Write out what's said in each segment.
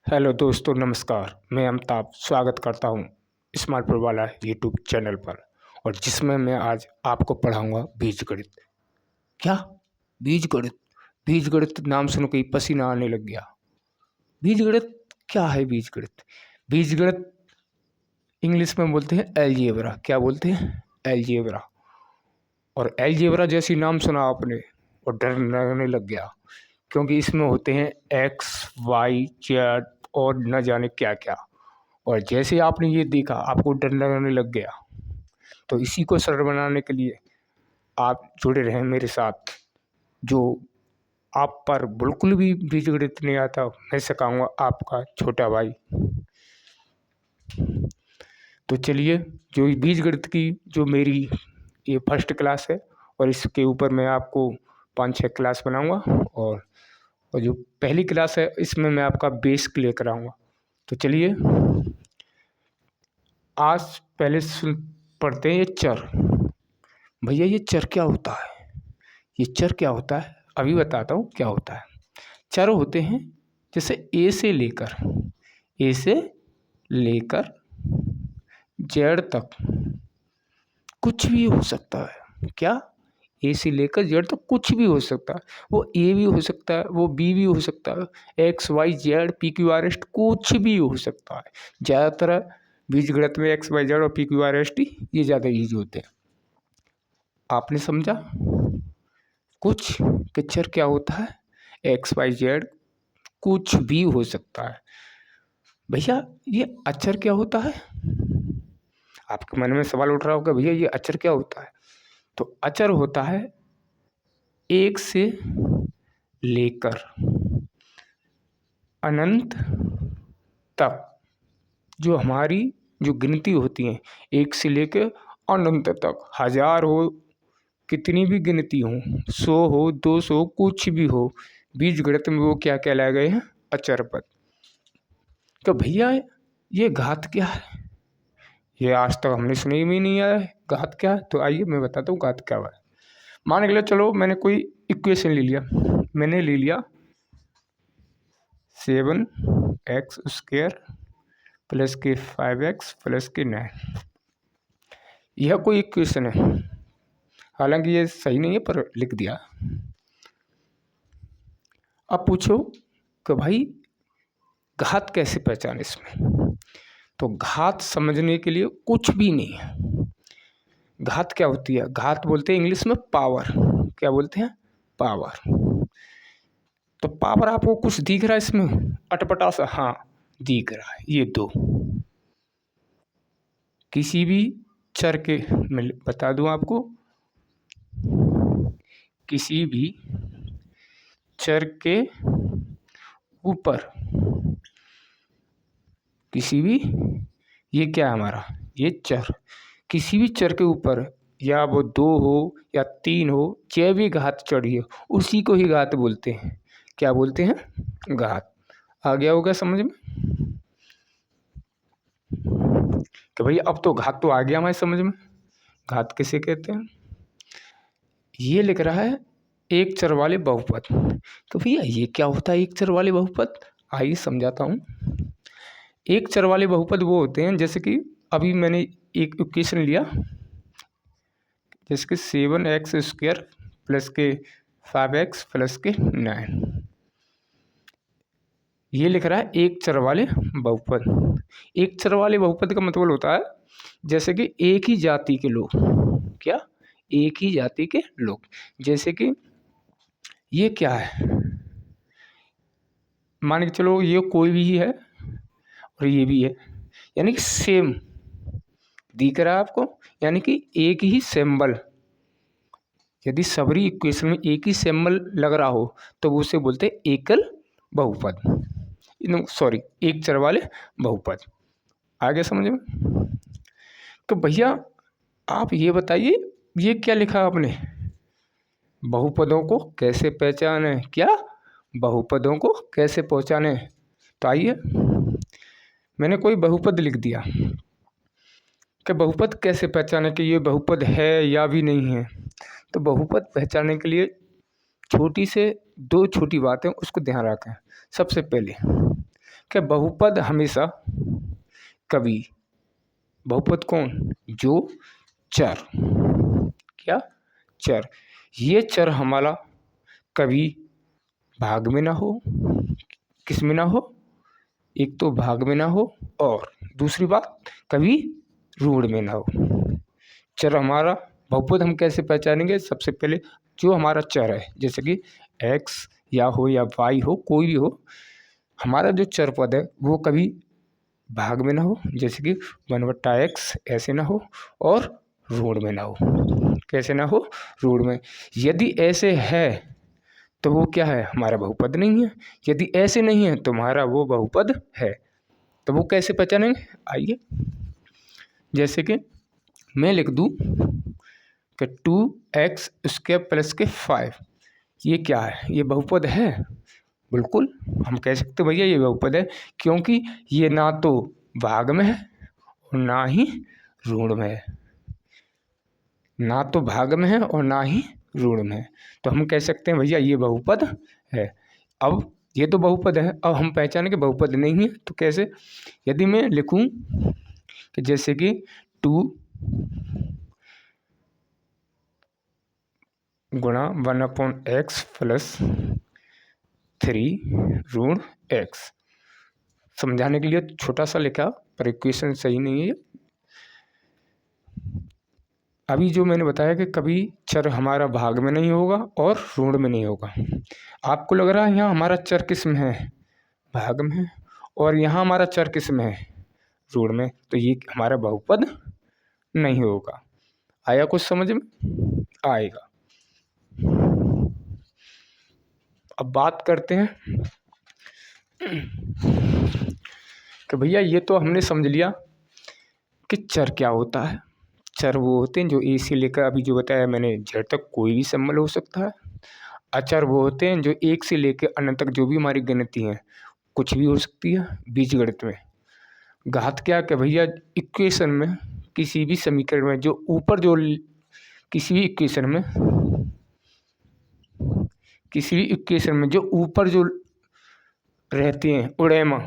Hello दोस्तों, नमस्कार। मैं अमिताभ स्वागत करता हूँ स्मार्टपुर वाला यूट्यूब चैनल पर, और जिसमें मैं आज आपको पढ़ाऊँगा बीजगणित। क्या? बीजगणित? बीजगणित नाम सुन के ही पसीना आने लग गया। बीजगणित क्या है? बीजगणित बीजगणित इंग्लिश में बोलते हैं अलजेब्रा। क्या बोलते हैं? अलजेब्रा। और अलजेब्रा जैसी नाम सुना आपने और डर लगने लग गया, क्योंकि इसमें होते हैं एक्स वाई जेड और न जाने क्या क्या। और जैसे आपने ये देखा आपको डर लगने लग गया। तो इसी को सरल बनाने के लिए आप जुड़े रहें मेरे साथ। जो आप पर बिल्कुल भी बीजगणित नहीं आता, मैं सिखाऊंगा आपका छोटा भाई। तो चलिए, जो बीजगणित की जो मेरी ये फर्स्ट क्लास है, और इसके ऊपर मैं आपको 5-6 क्लास बनाऊंगा। और जो पहली क्लास है इसमें मैं आपका बेस क्लियर कराऊंगा। तो चलिए, आज पहले पढ़ते हैं ये चर। भैया ये चर क्या होता है? ये चर क्या होता है अभी बताता हूँ क्या होता है। चर होते हैं जैसे ए से लेकर जेड तक कुछ भी हो सकता है। क्या? ए से लेकर जेड तक कुछ भी हो सकता है। वो ए भी हो सकता है, वो बी भी हो सकता है, x y z p q r s t कुछ भी हो सकता है। ज़्यादातर बीजगणित में एक्स वाई जेड और p q r s t ये ज़्यादा यूज होते हैं। आपने समझा कुछ कि चर क्या होता है? एक्स वाई जेड कुछ भी हो सकता है। भैया ये अक्षर क्या होता है? आपके मन में सवाल उठ रहा होगा, भैया ये अक्षर क्या होता है? तो अक्षर होता है एक से लेकर अनंत तक जो हमारी जो गिनती होती है, एक से लेकर अनंत तक, 1000 हो, कितनी भी गिनती हो, 100 हो, 200 कुछ भी हो, बीजगणित में वो क्या कहलाए गए हैं? अचर पद। तो भैया ये घात क्या है? ये आज तक हमने सुनी भी नहीं है घात क्या है। तो आइए मैं बताता हूँ घात क्या है। मान के लिया, चलो मैंने कोई इक्वेशन ले लिया। मैंने ले लिया 7x² प्लस के 5x प्लस के 9। यह कोई इक्वेशन है, हालांकि ये सही नहीं है पर लिख दिया। अब पूछो कि भाई घात कैसे पहचाने इसमें? तो घात समझने के लिए कुछ भी नहीं है। घात क्या होती है? घात बोलते हैं इंग्लिश में पावर। क्या बोलते हैं? पावर। तो पावर आपको कुछ दिख रहा है इसमें अटपटा सा? हाँ दिख रहा है, ये 2। किसी भी चर के, मैं बता दूं आपको, किसी भी चर के ऊपर, किसी भी, ये क्या है हमारा? ये चर, किसी भी चर के ऊपर, या वो 2 हो या 3 हो, चाहे भी घात चढ़ी हो, उसी को ही घात बोलते हैं। क्या बोलते हैं? घात। आ गया होगा समझ में कि भैया अब तो घात तो आ गया हमारे समझ में। घात किसे कहते हैं? ये लिख रहा है एक चर वाले बहुपद। तो भैया ये क्या होता है एक चर वाले बहुपद? आइए समझाता हूँ। एक चर वाले बहुपद वो होते हैं, जैसे कि अभी मैंने एक इक्वेशन लिया, जैसे कि 7x² प्लस के 5x प्लस के 9। ये लिख रहा है एक चर वाले बहुपद। एक चर वाले बहुपद का मतलब होता है जैसे कि एक ही जाति के लोग। क्या? एक ही जाति के लोग। जैसे कि ये क्या है, मान के चलो ये कोई भी है और ये भी है, यानी कि सेम दिख रहा है आपको, यानी कि एक ही सिंबल। यदि सबरी इक्वेशन में एक ही सिंबल लग रहा हो तो वो उसे बोलते हैं एकल बहुपद, सॉरी एक चर वाले बहुपद। आ गया समझ में? तो भैया आप ये बताइए, ये क्या लिखा आपने? बहुपदों को कैसे पहचाने? क्या? बहुपदों को कैसे पहचाने? तो आइए, मैंने कोई बहुपद लिख दिया कि बहुपद कैसे पहचाने कि ये बहुपद है या भी नहीं है। तो बहुपद पहचानने के लिए छोटी से 2 छोटी बातें उसको ध्यान रखें। सबसे पहले क्या बहुपद हमेशा कभी, बहुपद कौन, जो चर, क्या चर, ये चर हमारा कभी भाग में ना हो, किस में ना हो, एक तो भाग में ना हो और दूसरी बात कभी ऋण में ना हो। चर हमारा बहुपद हम कैसे पहचानेंगे, सबसे पहले जो हमारा चर है जैसे कि x या हो या y हो, कोई भी हो, हमारा जो चर पद है वो कभी भाग में ना हो, जैसे कि 1/x ऐसे ना हो, और ऋण में ना हो, कैसे ना हो, ऋण में। यदि ऐसे है तो वो क्या है, हमारा बहुपद नहीं है। यदि ऐसे नहीं है तो हमारा वो बहुपद है। तो वो कैसे पहचानेंगे, आइए, जैसे कि मैं लिख दूं कि 2x² प्लस के 5, ये क्या है, ये बहुपद है। बिल्कुल हम कह सकते भैया ये बहुपद है, क्योंकि ये ना तो भाग में है और ना ही ऋण में है, ना तो भाग में है और ना ही ऋण में है। तो हम कह सकते हैं भैया ये बहुपद है। अब ये तो बहुपद है, अब हम पहचाने के बहुपद नहीं है तो कैसे, यदि मैं लिखूं कि जैसे कि 2 गुणा 1/x प्लस 3 ऋण x, समझाने के लिए छोटा सा लिखा पर इक्वेशन सही नहीं है। अभी जो मैंने बताया कि कभी चर हमारा भाग में नहीं होगा और ऋण में नहीं होगा। आपको लग रहा है यहाँ हमारा चर किस में है, भाग में है, और यहाँ हमारा चर किस में है, ऋण में, तो ये हमारा बहुपद नहीं होगा। आया कुछ समझ में, आएगा। अब बात करते हैं कि भैया ये तो हमने समझ लिया कि चर क्या होता है। चर वो होते हैं जो ए से लेकर, अभी जो बताया मैंने, जेड तक कोई भी सम्बल हो सकता है। अचर वो होते हैं जो एक से लेकर अनंत तक जो भी हमारी गिनती है कुछ भी हो सकती है बीजगणित में। घात क्या कि भैया इक्वेशन में, किसी भी समीकरण में जो ऊपर जो, किसी भी इक्वेशन में, किसी भी इक्वेशन में जो ऊपर जो रहते हैं उड़ेमा,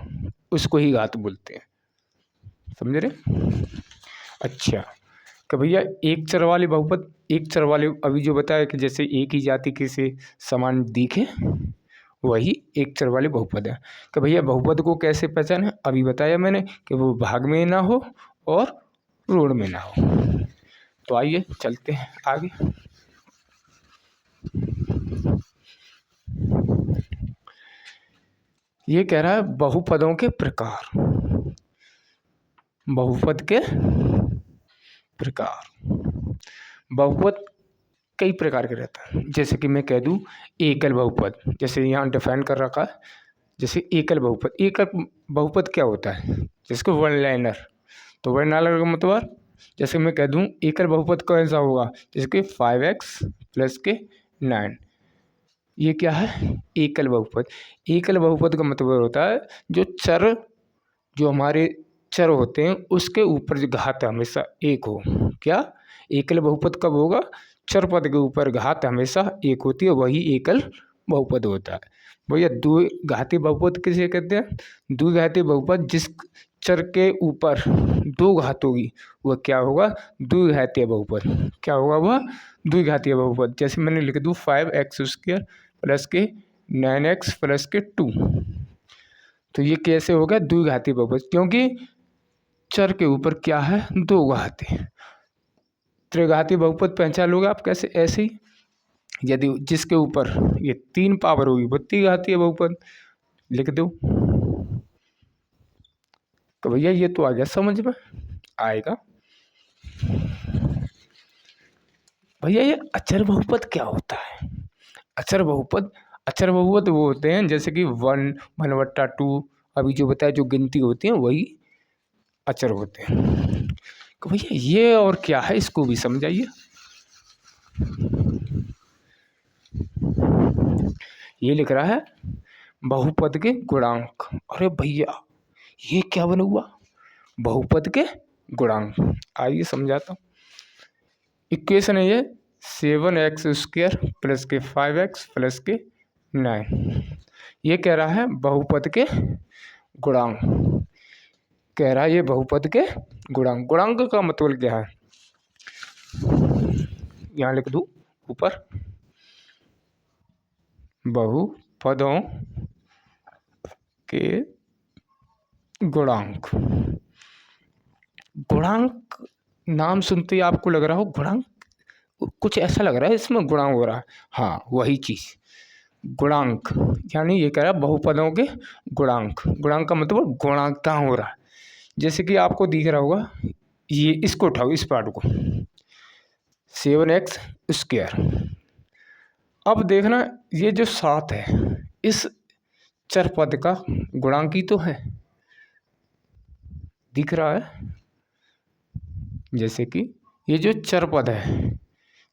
उसको ही घात बोलते हैं, समझ रहे। अच्छा कि भैया एक चर वाले बहुपद, एक चर वाले अभी जो बताया कि जैसे एक ही जाति के से समान दिखे, वही एक चर वाले बहुपद है। कि भैया बहुपद को कैसे पहचाने, अभी बताया मैंने कि वो भाग में ना हो और ऋण में ना हो। तो आइए चलते हैं आगे। ये कह रहा है बहुपदों के प्रकार, बहुपद के प्रकार। बहुपद कई प्रकार के रहता है, जैसे कि मैं कह दूं एकल बहुपद, जैसे यहाँ डिफाइन कर रखा है, जैसे एकल बहुपद। एकल बहुपद क्या होता है, जिसको वन लाइनर, तो वन लाइनर का मतलब, जैसे मैं कह दूं एकल बहुपद कौन सा होगा, जैसे कि 5x प्लस के 9, ये क्या है, एकल बहुपद। एकल बहुपद का मतलब होता है जो चर, जो हमारे चर होते हैं उसके ऊपर जो घात हमेशा एक हो। क्या, एकल बहुपद कब होगा, चर पद के ऊपर घात हमेशा एक होती है, वही एकल बहुपद होता है। भैया द्विघाती बहुपद किसे कहते हैं, द्विघाती बहुपद जिस चर के ऊपर दो घात होगी वह क्या होगा, द्विघातीय बहुपद। क्या होगा वह, द्विघातीय बहुपद। जैसे मैंने लिख दूँ 5x² प्लस के 9x प्लस के 2, तो ये कैसे होगा, द्विघाती बहुपद, क्योंकि चर के ऊपर क्या है, दो घात है। त्रिघाती बहुपद पहचान लोगे आप कैसे, ऐसे ही यदि जिसके ऊपर ये 3 पावर होगी वो त्रिघातीय बहुपद लिख दो। तो भैया ये तो आ गया समझ में, आएगा। भैया ये अचर बहुपद क्या होता है, अचर बहुपद, अचर बहुपद वो होते हैं जैसे कि 1/2, अभी जो बताया जो गिनती होती है वही अचर होते हैं। तो भैया ये और क्या है, इसको भी समझाइए। ये लिख रहा है बहुपद के गुणांक। अरे भैया ये क्या बना हुआ, बहुपद के गुणांक, आइए समझाता हूँ। इक्वेशन है ये 7x² प्लस के 5x प्लस के 9, ये कह रहा है बहुपद के गुणांक, कह रहा है ये बहुपद के गुणांक। गुणांक का मतलब क्या है, यहाँ लिख दूँ ऊपर, बहुपदों के गुणांक। गुणांक नाम सुनते ही आपको लग रहा हो गुणांक, कुछ ऐसा लग रहा है इसमें गुणा हो रहा है। हाँ वही चीज़ गुणांक, यानी ये कह रहा है बहुपदों के गुणांक। गुणांक का मतलब गुणांक कहाँ हो रहा है। जैसे कि आपको दिख रहा होगा, ये इसको उठाओ, इस पार्ट को, 7x²। अब देखना ये जो 7 है इस चर पद का गुणांक ही तो है, दिख रहा है। जैसे कि ये जो चर पद है,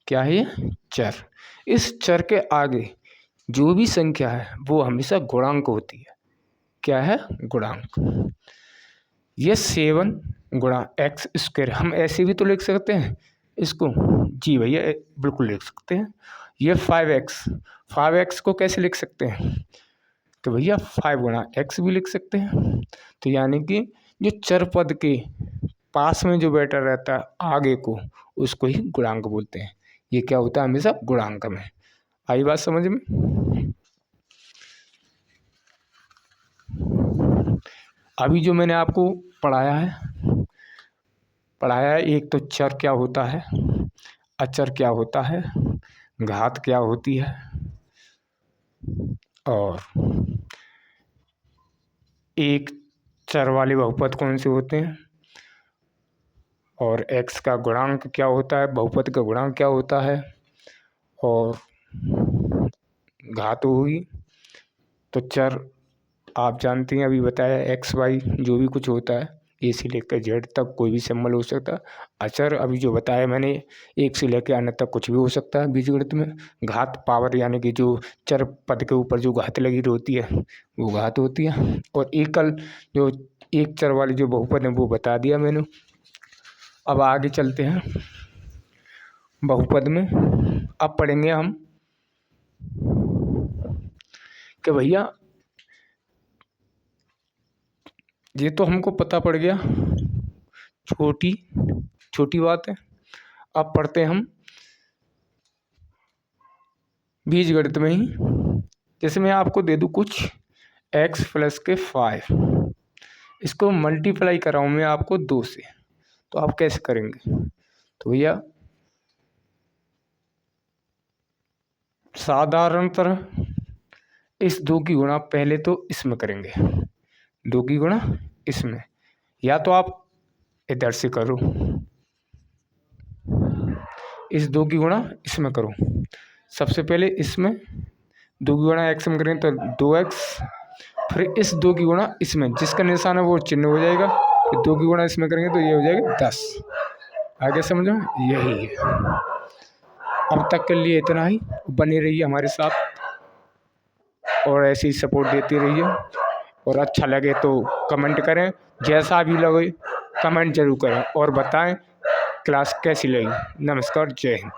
क्या है ये चर, इस चर के आगे जो भी संख्या है वो हमेशा गुणांक होती है। क्या है, गुणांक। ये 7 गुणा x², हम ऐसे भी तो लिख सकते हैं इसको, जी भैया बिल्कुल लिख सकते हैं। ये 5x को कैसे लिख सकते हैं, तो भैया 5 गुणा x भी लिख सकते हैं। तो यानी कि जो चर पद के पास में जो बैठा रहता है आगे को, उसको ही गुणांक बोलते हैं। ये क्या होता है हमेशा गुणांक में। आई बात समझ में। अभी जो मैंने आपको पढ़ाया है, एक तो चर क्या होता है, अचर क्या होता है, घात क्या होती है, और एक चर वाले बहुपद कौन से होते हैं, और x का गुणांक क्या होता है, बहुपद का गुणांक क्या होता है, और घात हुई। तो चर आप जानते हैं, अभी बताया x y जो भी कुछ होता है, ए से लेकर जेड तक कोई भी सिंबल हो सकता है। अचर अभी जो बताया मैंने, एक से लेकर अन्य तक कुछ भी हो सकता है बीजगणित में। घात पावर, यानी कि जो चर पद के ऊपर जो घात लगी होती है वो घात होती है। और एकल जो एक चर वाली जो बहुपद है वो बता दिया मैंने। अब आगे चलते हैं बहुपद में। अब पढ़ेंगे हम कि भैया ये तो हमको पता पड़ गया, छोटी बात है। अब पढ़ते हैं हम बीजगणित में ही। जैसे मैं आपको दे दूँ कुछ x + के 5, इसको मल्टीप्लाई कराऊँ मैं आपको 2 से, तो आप कैसे करेंगे, तो भैया साधारणतः इस 2 की गुणा पहले तो इसमें करेंगे, 2 की गुणा इसमें, या तो आप इधर से करो, इस 2 की गुणा इसमें करो। सबसे पहले इसमें 2 की गुणा x में करेंगे तो 2x, फिर इस 2 की गुणा इसमें, जिसका निशान है वो चिन्ह हो जाएगा, फिर 2 की गुणा इसमें करेंगे तो ये हो जाएगा 10। आगे समझो, यही है। अब तक के लिए इतना ही। बने रहिए हमारे साथ और ऐसे ही सपोर्ट देते रहिए, और अच्छा लगे तो कमेंट करें, जैसा भी लगे कमेंट जरूर करें, और बताएं क्लास कैसी लगी। नमस्कार, जय हिंद।